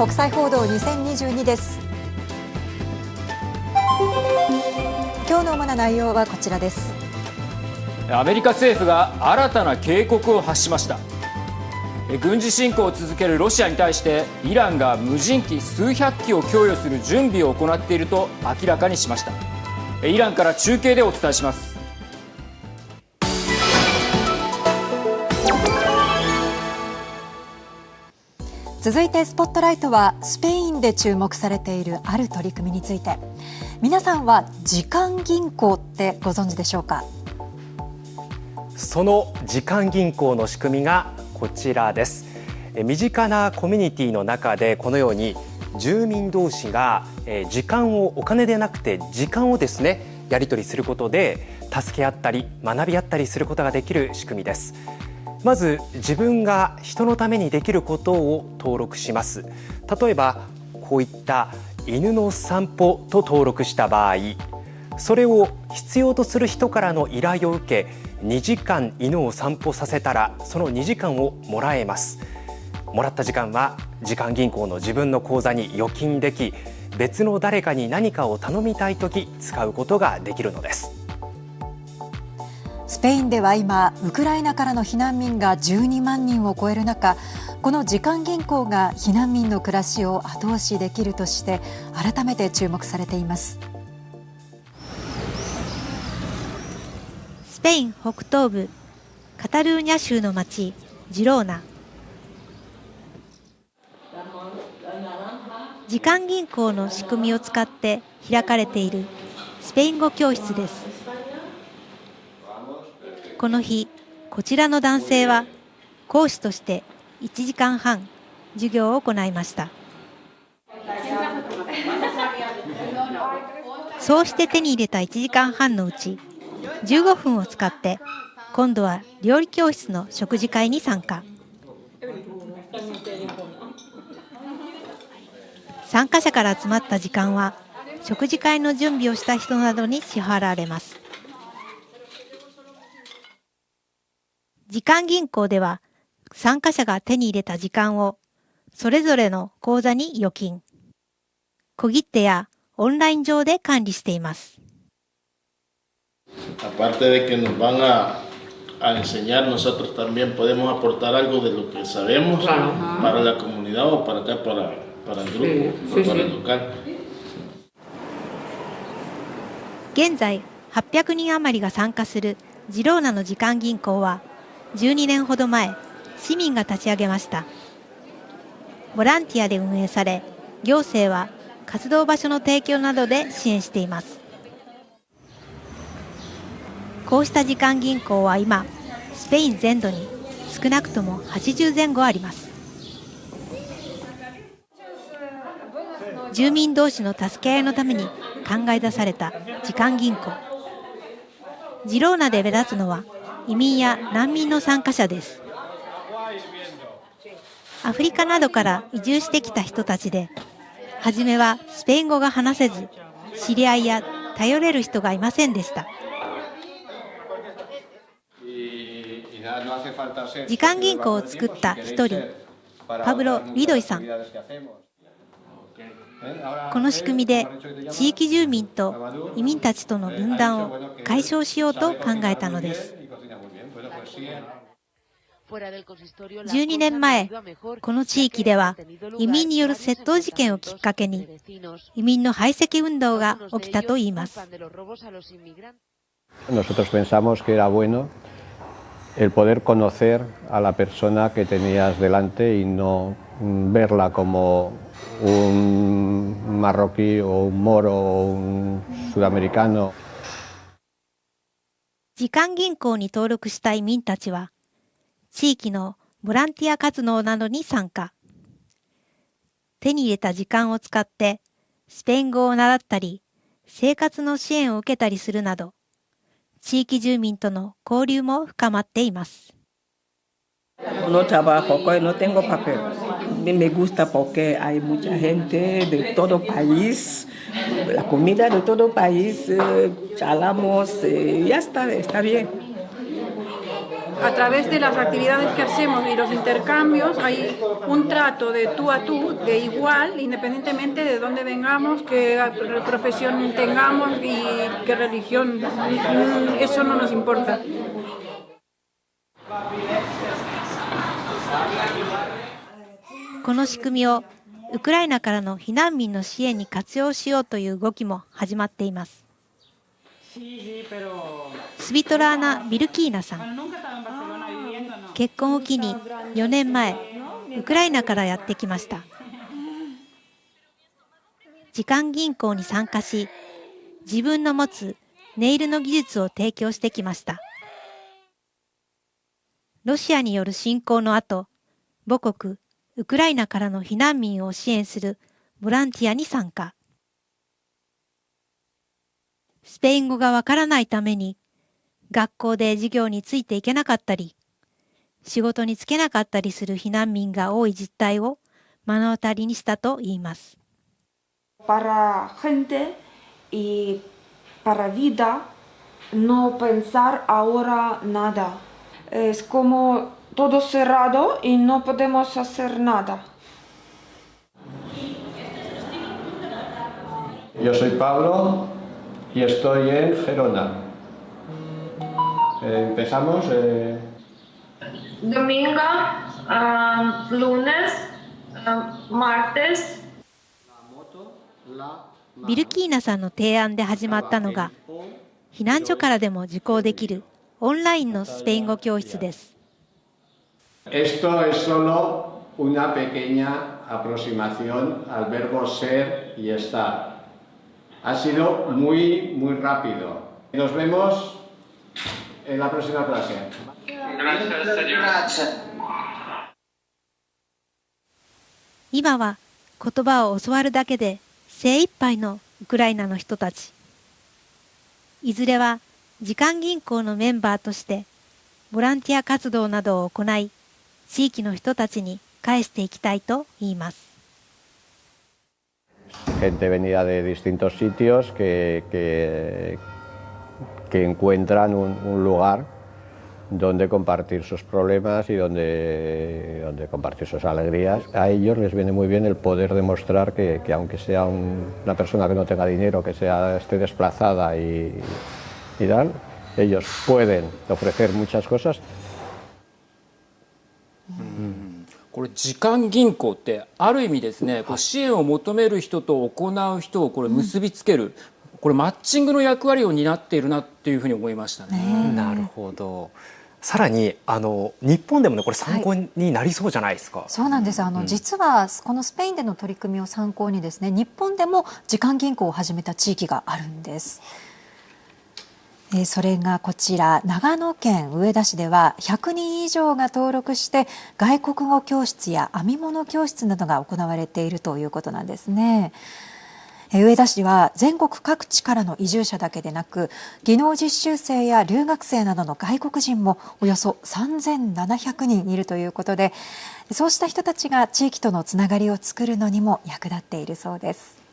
国際報道2022です。今日の主な内容はこちらです。アメリカ政府が新たな警告を発しました。軍事侵攻を続けるロシアに対してイランが無人機数百機を供与する準備を行っていると明らかにしました。イランから中継でお伝えします。続いてスポットライトはスペインで注目されているある取り組みについて。皆さんは時間銀行ってご存知でしょうか。その時間銀行の仕組みがこちらです。身近なコミュニティの中でこのように住民同士が時間をお金でなくて時間をですねやり取りすることで助け合ったり学び合ったりすることができる仕組みです。まず自分が人のためにできることを登録します。例えばこういった犬の散歩と登録した場合、それを必要とする人からの依頼を受け2時間犬を散歩させたらその2時間をもらえます。もらった時間は時間銀行の自分の口座に預金でき、別の誰かに何かを頼みたいとき使うことができるのです。スペインでは今ウクライナからの避難民が12万人を超える中、この時間銀行が避難民の暮らしを後押しできるとして改めて注目されています。スペイン北東部カタルーニャ州の町ジローナ。時間銀行の仕組みを使って開かれているスペイン語教室です。この日、こちらの男性は講師として1時間半授業を行いました。そうして手に入れた1時間半のうち15分を使って今度は料理教室の食事会に参加。参加者から集まった時間は食事会の準備をした人などに支払われます。時間銀行では参加者が手に入れた時間をそれぞれの口座に預金、小切手やオンライン上で管理しています。Aparte de que nos van a enseñar, nosotros también podemos aportar algo de lo que sabemos para la comunidad o para acá, para el grupo, para el local. 現在800人余りが参加するジローナの時間銀行は12年ほど前、市民が立ち上げました。ボランティアで運営され、行政は活動場所の提供などで支援しています。こうした時間銀行は今、スペイン全土に少なくとも80前後あります。住民同士の助け合いのために考え出された時間銀行。ジローナで目立つのは移民や難民の参加者です。アフリカなどから移住してきた人たちで、初めはスペイン語が話せず、知り合いや頼れる人がいませんでした。時間銀行を作った一人、パブロ・リドイさん。この仕組みで地域住民と移民たちとの分断を解消しようと考えたのです。12年前、この地域では移民による窃盗事件をきっかけに移民の排斥運動が起きたといいます。Nosotros pensamos que era bueno el poder conocer a la persona que tenías delante y no verla como un marroquí o un moro o un sudamericano。時間銀行に登録した移民たちは、地域のボランティア活動などに参加。手に入れた時間を使ってスペイン語を習ったり、生活の支援を受けたりするなど、地域住民との交流も深まっています。No trabajo, no tengo papel. Me gusta porque hay mucha gente de todo país, la comida de todo país, charlamos, ya está bien. a través de las actividades que hacemos y los intercambios hay un trato de tú a tú, de igual, independientemente de dónde vengamos, qué profesión tengamos y qué religión. Eso no nos importa. この仕組みをウクライナからの避難民の支援に活用しようという動きも始まっています。スビトラーナ・ビルキーナさん。結婚を機に4年前、ウクライナからやってきました。時間銀行に参加し、自分の持つネイルの技術を提供してきました。ロシアによる侵攻の後、母国ウクライナからの避難民を支援するボランティアに参加。スペイン語がわからないために、学校で授業についていけなかったり、仕事に就けなかったりする避難民が多い実態を目の当たりにしたといいます。Para gente y para vida no pensar ahora nada. Es como todo cerrado y no podemos hacer nada. Yo soy Pablo y estoy en Gerona. Empezamos. Domingo, lunes, martes. ビルキーナさんの提案で始まったのが、避難所からでも受講できるオンラインのスペイン語教室です。Esto es solo una pequeña aproximación al verbo ser y estar. Ha sido muy rápido. Nos vemos en la próxima clase. Gracias. 今は言葉を教わるだけで精一杯のウクライナの人たち。いずれは時間銀行のメンバーとしてボランティア活動などを行い、地域の人たちに返していきたいと言います。Gente venida de distintos sitios que encuentran un lugar donde compartir sus problemas y donde compartir sus alegrías. A ellos les viene muy bien el poder demostrar que aunque sea una persona que no tenga dinero, que esté desplazada y tal, ellos pueden ofrecer muchas cosas. これ時間銀行ってある意味ですね、支援を求める人と行う人をこれ結びつける、これマッチングの役割を担っているなっていうふうに思いましたね。なるほど。さらに日本でもねこれ参考になりそうじゃないですか。そうなんです。実はこのスペインでの取り組みを参考にですね、日本でも時間銀行を始めた地域があるんです。それがこちら、長野県上田市では100人以上が登録して外国語教室や編み物教室などが行われているということなんですね。上田市は全国各地からの移住者だけでなく、技能実習生や留学生などの外国人もおよそ3700人いるということで、そうした人たちが地域とのつながりを作るのにも役立っているそうです。